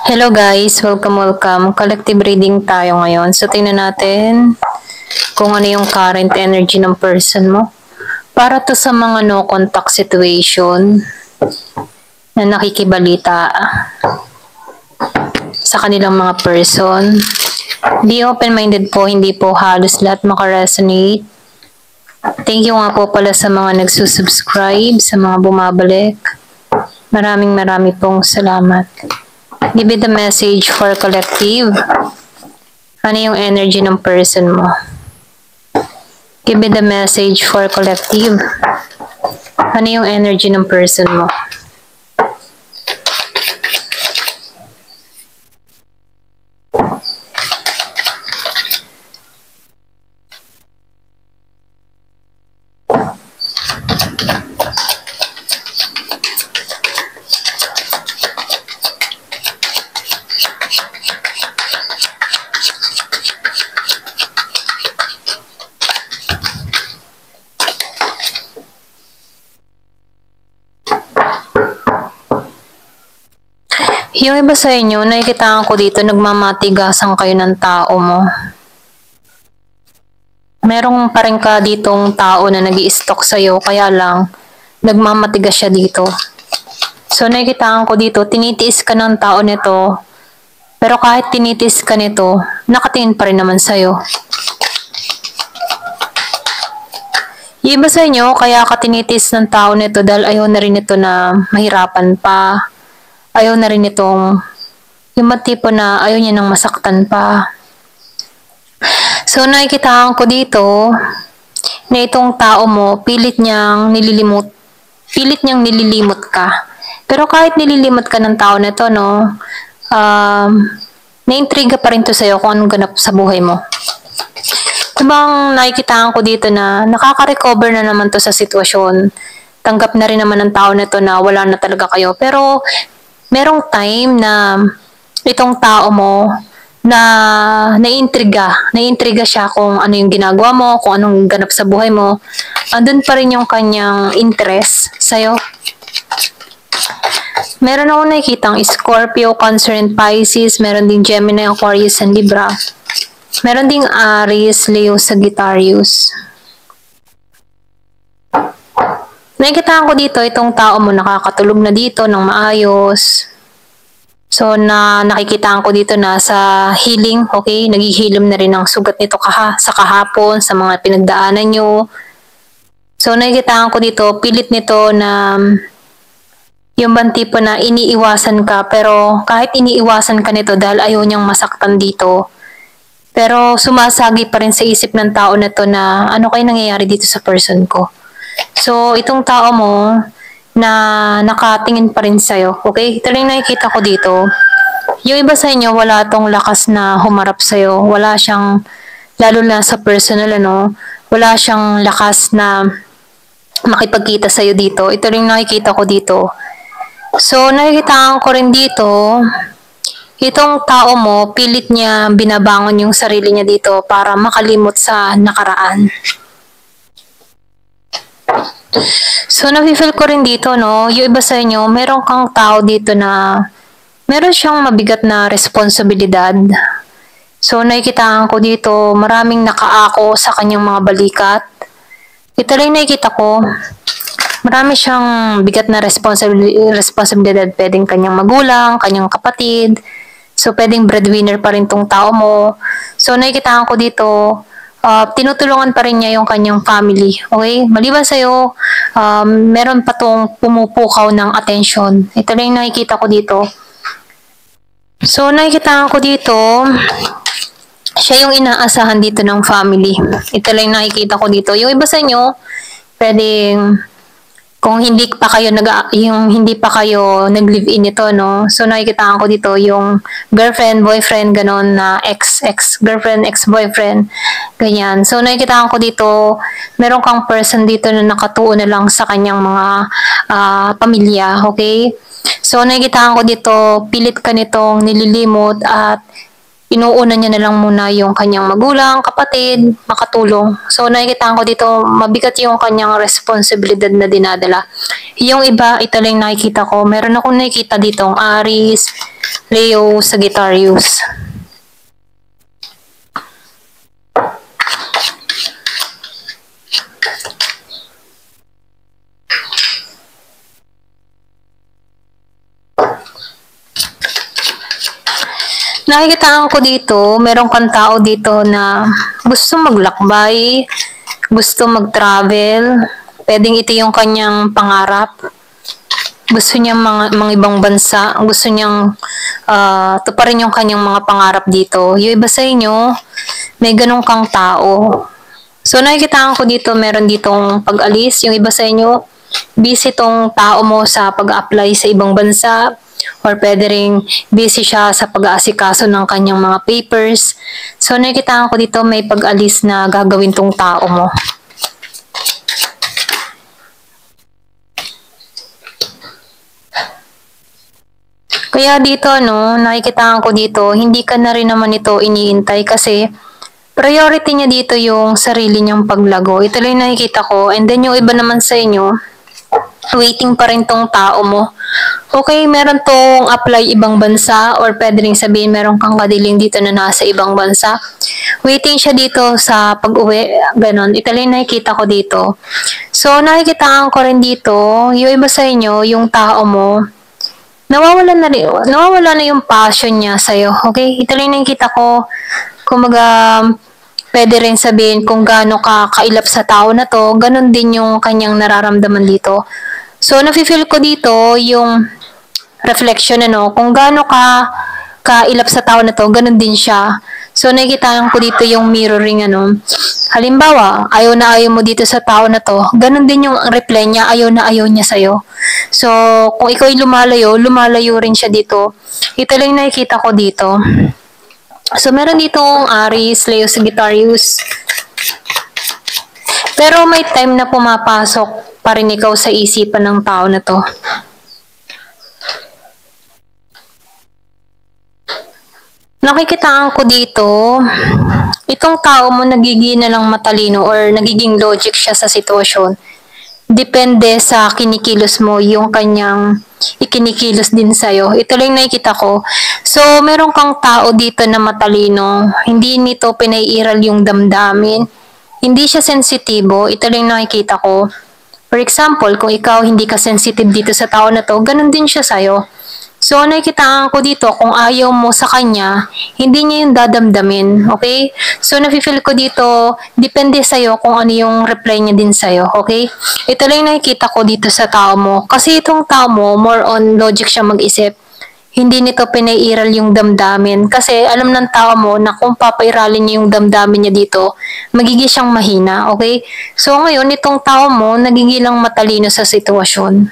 Hello guys, welcome. Collective reading tayo ngayon. So tingnan natin kung ano yung current energy ng person mo. Para to sa mga no contact situation na nakikibalita sa kanilang mga person. Be open-minded po, hindi po halos lahat makaresonate. Thank you nga po pala sa mga nagsusubscribe, sa mga bumabalik. Maraming pong salamat. Give it the message for collective. Ano yung energy ng person mo? Give it the message for collective. Ano yung energy ng person mo? Yung iba sa inyo, nakikitaan ko dito, nagmamatigasan kayo ng tao mo. Merong pa rin ka ditong tao na nag-i-stalk sa'yo, kaya lang, nagmamatigas siya dito. So, nakikitaan ko dito, tinitiis ka ng tao nito, pero kahit tinitiis ka nito, nakatingin pa rin naman sa'yo. Yung iba sa inyo, kaya ka tinitiis ng tao nito dahil ayaw na rin ito na mahirapan pa. Ayaw na rin itong, yung tipo na ayaw niya nang masaktan pa. So, nakikitaan ko dito na itong tao mo, pilit niyang nililimot ka. Pero kahit nililimot ka ng tao na ito, no, naintriga pa rin to sa'yo kung anong ganap sa buhay mo. Diba, nakikitaan ko dito na nakaka-recover na naman to sa sitwasyon. Tanggap na rin naman ng tao na ito na wala na talaga kayo. Pero, merong time na itong tao mo na naiintriga siya kung ano yung ginagawa mo, kung anong ganap sa buhay mo. Andun pa rin yung kanyang interest sa'yo. Meron ako nakikitang Scorpio, Cancer, and Pisces. Meron ding Gemini, Aquarius, and Libra. Meron ding Aries, Leo, Sagittarius. Nakikitaan ko dito, itong tao mo nakakatulog na dito ng maayos. So, nakikitaan ko dito na sa healing, okay? Naghihilom na rin ang sugat nito sa kahapon, sa mga pinagdaanan nyo. So, nakikitaan ko dito, pilit nito na yung bang tipo na iniiwasan ka, pero kahit iniiwasan ka nito dahil ayaw niyang masaktan dito, pero sumasagi pa rin sa isip ng tao na to na ano kayo nangyayari dito sa person ko. So, itong tao mo na nakatingin pa rin sa'yo, okay? Ito lang nakikita ko dito. Yung iba sa inyo, wala tong lakas na humarap sa'yo. Wala siyang, lalo na sa personal, wala siyang lakas na makipagkita sa'yo dito. Ito lang nakikita ko dito. So, nakikita ko rin dito, itong tao mo, pilit niya binabangon yung sarili niya dito para makalimot sa nakaraan. So, nafe-feel ko rin dito, no, yung iba sa inyo, meron kang tao dito na meron siyang mabigat na responsibilidad. So, nakikitaan ko dito, maraming nakaako sa kanyang mga balikat. Ito lang nakikita ko, marami siyang bigat na responsibilidad. Pwedeng kanyang magulang, kanyang kapatid. So, pwedeng breadwinner pa rin tong tao mo. So, nakikitaan ko dito, tinutulungan pa rin niya yung kanyang family. Okay? Maliban sa'yo, meron pa tong pumupukaw ng attention. Ito lang yung nakikita ko dito. So, nakikita ko dito, siya yung inaasahan dito ng family. Ito lang yung nakikita ko dito. Yung iba sa inyo, pwedeng kung hindi pa kayo nag-live-in ito, no? So, nakikita ko dito yung girlfriend, boyfriend, ganon na ex-girlfriend, ex-boyfriend, ganyan. So, nakikita ko dito, meron kang person dito na nakatuon na lang sa kanyang mga pamilya, okay? So, nakikita ko dito, pilit ka nitong nililimot at inuuna niya na lang muna yung kanyang magulang, kapatid, makatulong. So, nakikita ko dito, mabigat yung kanyang responsibilidad na dinadala. Yung iba, ito lang nakikita ko. Meron akong nakikita dito, Aries, Leo Sagittarius. Nakikitaan ko dito, meron kang tao dito na gusto maglakbay, gusto mag-travel, pwedeng ito yung kanyang pangarap. Gusto niya mga ibang bansa, gusto niyang tuparin yung kanyang mga pangarap dito. Yung iba sa inyo, may ganun kang tao. So nakikitaan ko dito, meron ditong pag-alis. Yung iba sa inyo, busy tong tao mo sa pag-apply sa ibang bansa, or pwede ring busy siya sa pag-aasikaso ng kanyang mga papers. So nakikitaan ko dito, may pag-alis na gagawin tong tao mo. Kaya dito, nakikitaan ko dito, hindi ka na rin naman ito iniintay kasi priority niya dito yung sarili niyang paglago. Ito lang nakikita ko. And then yung iba naman sa inyo, waiting pa rin tong tao mo. Okay, meron tong apply ibang bansa, or pwede rin sabihin meron kang kadiling dito na nasa ibang bansa. Waiting siya dito sa pag-uwi, ganon. Ito lang nakikita ko dito. So, nakikitaan ko rin dito, yung iba sa inyo, yung tao mo, nawawala na yung passion niya sa'yo. Okay? Ito lang nakikita ko. Kumaga, pwede rin sabihin kung gaano ka kailap sa tao na to, ganun din yung kanyang nararamdaman dito. So, nafe-feel ko dito yung reflection, kung gaano ka kailap sa tao na to, ganun din siya. So, nakikita ko dito yung mirroring, halimbawa, ayaw na ayaw mo dito sa tao na to, ganun din yung reply niya, ayaw na ayaw niya sa'yo. So, kung ikaw ay lumalayo rin siya dito. Ito lang nakikita ko dito. So, meron ditong Aries, Leo, Sagittarius. Pero may time na pumapasok pa rin ikaw sa isipan ng tao na to. Nakikitaan ko dito, itong tao mo nagiging na lang matalino or nagiging logic siya sa sitwasyon. Depende sa kinikilos mo, yung kanyang ikinikilos din sa'yo. Ito lang nakikita ko. So, meron kang tao dito na matalino. Hindi nito pinaiiral yung damdamin. Hindi siya sensitibo. Ito lang nakikita ko. For example, kung ikaw hindi ka sensitive dito sa tao na to, ganun din siya sa'yo. So, nakikitaan ko dito, kung ayaw mo sa kanya, hindi niya yung dadamdamin, okay? So, nafe-feel ko dito, depende sa'yo kung ano yung reply niya din sa'yo, okay? Ito lang nakikita ko dito sa tao mo. Kasi itong tao mo, more on logic siya mag-isip. Hindi nito pinairal yung damdamin. Kasi alam ng tao mo na kung papairalin niya yung damdamin niya dito, magiging siyang mahina, okay? So, ngayon, itong tao mo, nagiging lang matalino sa sitwasyon.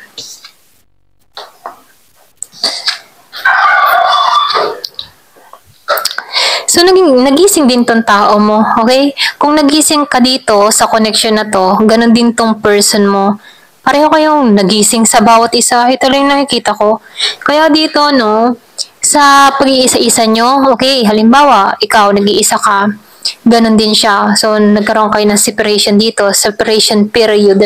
So, nagising din tong tao mo, okay? Kung nagising ka dito sa connection na to, ganun din tong person mo. Pareho kayong nagising sa bawat isa. Ito lang nakikita ko. Kaya dito, sa pag-iisa-isa nyo, okay, halimbawa, ikaw, nag-iisa ka, ganun din siya. So, nagkaroon kayo ng separation dito, separation period,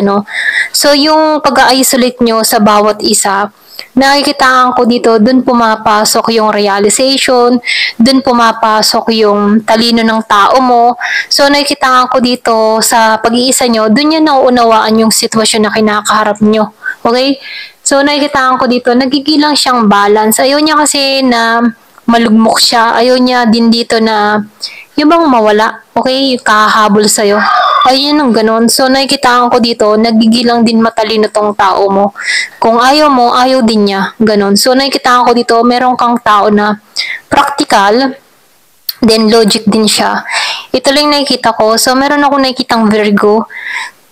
So, yung pag-isolate nyo sa bawat isa, nakikitaan ko dito, dun pumapasok yung realization, dun pumapasok yung talino ng tao mo. So, nakikitaan ko dito sa pag-iisa nyo, dun yan nauunawaan yung sitwasyon na kinakaharap nyo. Okay? So, nakikitaan ko dito, nagigilang siyang balance. Ayaw niya kasi na malugmok siya. Ayaw niya din dito na yung bang mawala. Okay? Kahabol sa'yo. Ayun ang ganun. So, nakikitaan ko dito, nagigilang din matalino tong tao mo. Kung ayaw mo, ayaw din niya. Ganun. So, nakikitaan ko dito, meron kang tao na practical, then logic din siya. Ito lang nakikita ko. So, meron ako nakikitang Virgo.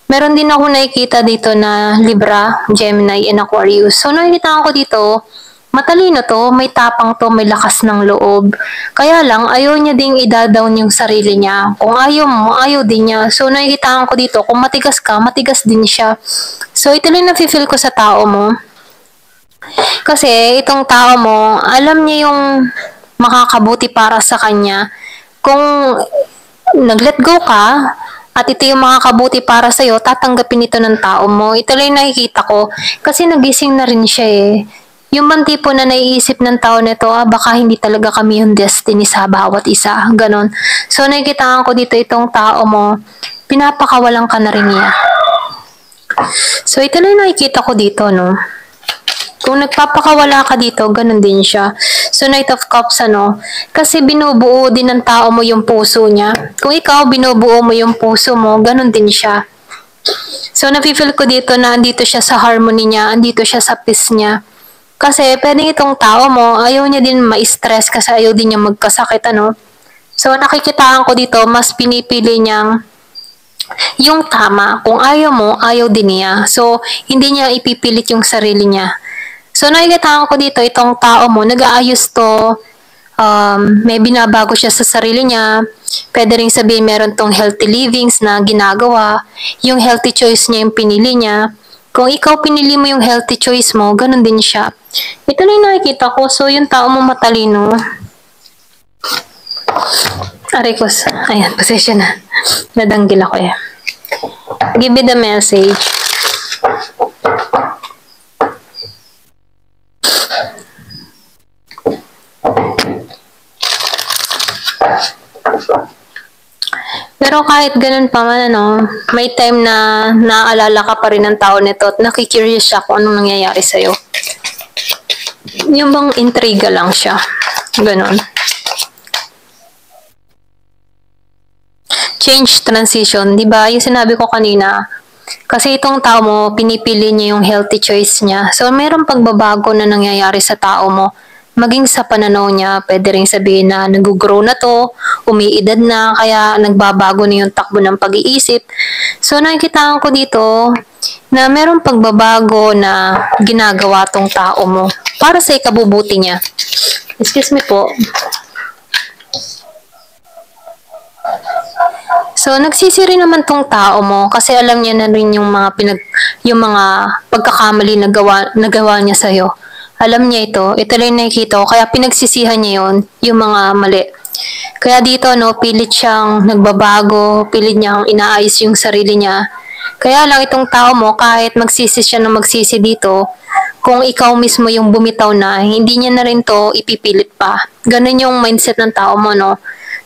Meron din ako nakikita dito na Libra, Gemini, and Aquarius. So, nakikitaan ko dito, matalino to, may tapang to, may lakas ng loob. Kaya lang, ayaw niya ding i-down yung sarili niya. Kung ayaw mo, ayaw din niya. So, nakikitaan ko dito, kung matigas ka, matigas din siya. So, ito lang nafe-feel ko sa tao mo. Kasi, itong tao mo, alam niya yung makakabuti para sa kanya. Kung nag-let go ka, at ito yung makakabuti para sa'yo, tatanggapin ito ng tao mo. Ito lang nakikita ko. Kasi nagising na rin siya eh. Yung bang tipo na naiisip ng tao nito, baka hindi talaga kami yung destiny sa bawat isa, ganon. So nakikitaan ko dito itong tao mo, pinapakawalan ka na rin niya. So ito na yung nakikita ko dito, no. Kung nagpapakawala ka dito, ganun din siya. So, Knight of Cups, kasi binubuo din ng tao mo yung puso niya. Kung ikaw, binubuo mo yung puso mo, ganun din siya. So, napifeel ko dito na andito siya sa harmony niya, andito siya sa peace niya. Kasi, pwedeng itong tao mo, ayaw niya din ma-stress kasi ayaw din niya magkasakit, So, nakikitaan ko dito, mas pinipili niyang yung tama. Kung ayaw mo, ayaw din niya. So, hindi niya ipipilit yung sarili niya. So, nakikita ko dito, itong tao mo, nag-aayos to, may binabago siya sa sarili niya, pwede rin sabihin meron tong healthy livings na ginagawa, yung healthy choice niya yung pinili niya. Kung ikaw pinili mo yung healthy choice mo, ganun din siya. Ito na yung nakikita ko, so yung tao mo matalino. Arikos, ayan, pasensya na. Nadanggil ako eh. Give me the message. Pero kahit ganun pa man, may time na naaalala ka pa rin ng tao nito at nakikurious siya kung anong nangyayari sa'yo. Yung bang intriga lang siya. Ganun. Change, transition. Diba? Yung sinabi ko kanina, kasi itong tao mo, pinipili niya yung healthy choice niya. So, mayroong pagbabago na nangyayari sa tao mo. Maging sa pananaw niya, pwede rin sabihin na nag-grow na to, umiidad na, kaya nagbabago na yung takbo ng pag-iisip. So, nakikita ko dito na merong pagbabago na ginagawa tong tao mo para sa ikabubuti niya. Excuse me po. So, nagsisiri naman tong tao mo kasi alam niya na rin yung mga pagkakamali na gawa niya sa'yo. Alam niya ito lang nakikita ko, kaya pinagsisihan niya yung mga mali. Kaya dito, pilit siyang nagbabago, pilit niyang inaayos yung sarili niya. Kaya lang itong tao mo, kahit magsisi siya na magsisi dito, kung ikaw mismo yung bumitaw na, hindi niya na rin to ipipilit pa. Ganun yung mindset ng tao mo,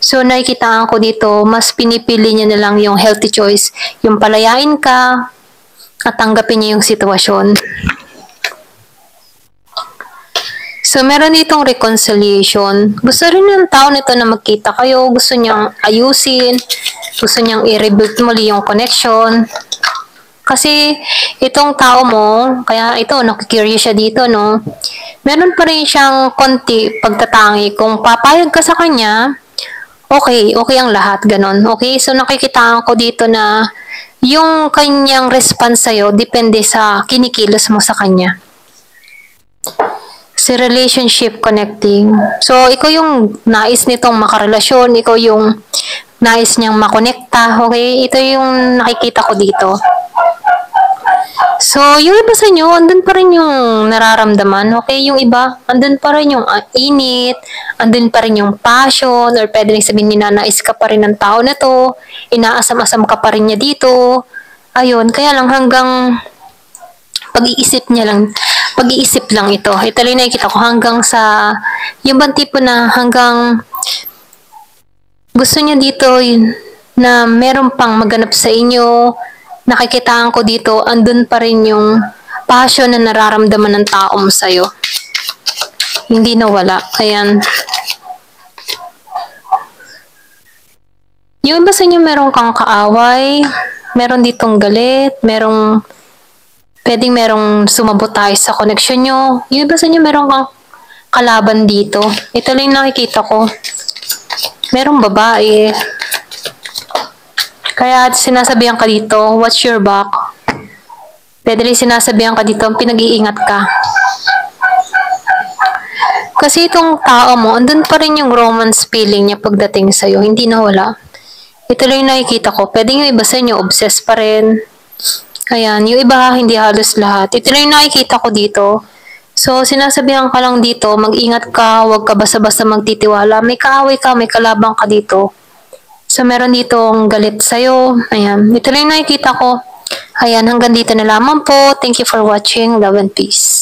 So, nakikitaan ko dito, mas pinipili niya na lang yung healthy choice. Yung palayain ka, at tanggapin niya yung sitwasyon. So, meron ditong reconciliation. Gusto rin ng tao nito na magkita kayo. Gusto niyang ayusin. Gusto niyang i-rebuild muli yung connection. Kasi, itong tao mo, kaya ito, nakikurious siya dito, meron pa rin siyang konti pagtatangi. Kung papayag ka sa kanya, okay ang lahat, ganon. Okay, so nakikitaan ko dito na yung kanyang response sa'yo, depende sa kinikilos mo sa kanya. Si relationship connecting. So, ikaw yung nais nitong makarelasyon, ikaw yung nais niyang makonekta, okay? Ito yung nakikita ko dito. So, yung iba sa inyo, andun pa rin yung nararamdaman, okay? Yung iba, andun pa rin yung init, andun pa rin yung passion, or pwede rin sabihin, ninanais ka pa rin ng tao na to, inaasam-asam ka pa rin niya dito. Ayun, kaya lang hanggang pag-iisip lang ito. Ito lang nakikita ko hanggang sa, yung bang tipo na hanggang gusto niya dito na meron pang maganap sa inyo, nakikitaan ko dito, andun pa rin yung passion na nararamdaman ng tao mo sa'yo. Hindi nawala. Ayan. Yung iba sa inyo meron kang kaaway, meron ditong galit, pwedeng merong sumabotahe sa connection nyo. Yung iba sa inyo meron kang kalaban dito. Ito lang nakikita ko. Merong babae. Kaya sinasabihan ka dito, watch your back. Pwede rin sinasabihan ka dito, pinag-iingat ka. Kasi itong tao mo, andun pa rin yung romance feeling niya pagdating sa'yo. Hindi nawala. Ito lang yung nakikita ko. Pwede yung iba sa inyo, obsessed pa rin. Ayan, yung iba, hindi halos lahat. Ito lang yung nakikita ko dito. So, sinasabihan ka lang dito, mag-ingat ka, huwag ka basta-basta magtitiwala. May kaaway ka, may kalabang ka dito. So, meron ditong galit sa'yo. Ayan, ito lang yung nakikita ko. Ayan, hanggang dito na lamang po. Thank you for watching. Love and peace.